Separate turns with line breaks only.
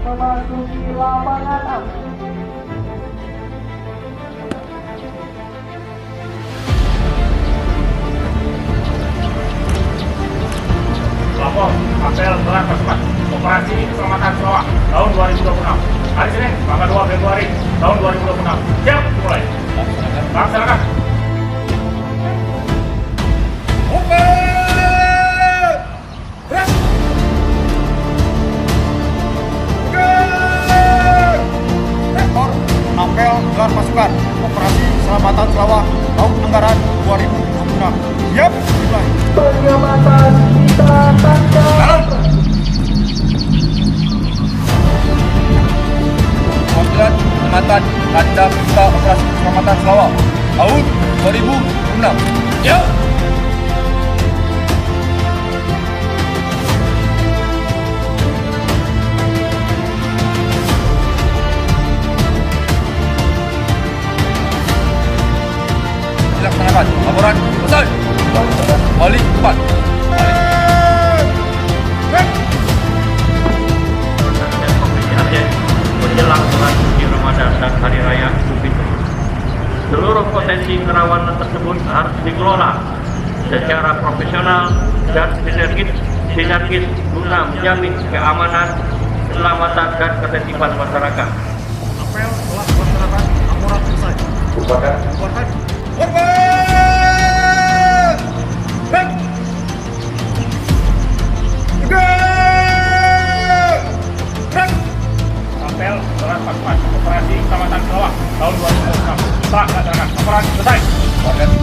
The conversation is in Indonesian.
memasuki lapangan api.
Lapor, apel gelar pasukan operasi keselamatan Sarawak tahun 2026. Hari Senin, tanggal 2 Februari tahun 2026. Siap, mulai. Laksanakan.
Apel gelar pasukan operasi keselamatan Sarawak tahun anggaran 2026. Siap, mulai.
Penyelamatan kita tangkap.
Panggilan pengamatan tanda kita operasi keselamatan Sarawak tahun 2026. Siap. Dilaksanakan. Laporan selesai. Balik 4.
Berdasarkan Provinsi Aceh menjelang bulan suci Ramadan dan Hari Raya Idul Fitri. Seluruh potensi kerawanan tersebut harus dikelola secara profesional dan sinergis guna menjamin keamanan, keselamatan dan ketertiban masyarakat.
Apel telah dilaksanakan. Laporan selesai.
Bubarkan.
Korban.
Apel gelar pasukan operasi keselamatan Sarawak tahun 2026. Telah dilaksanakan. Laporan selesai.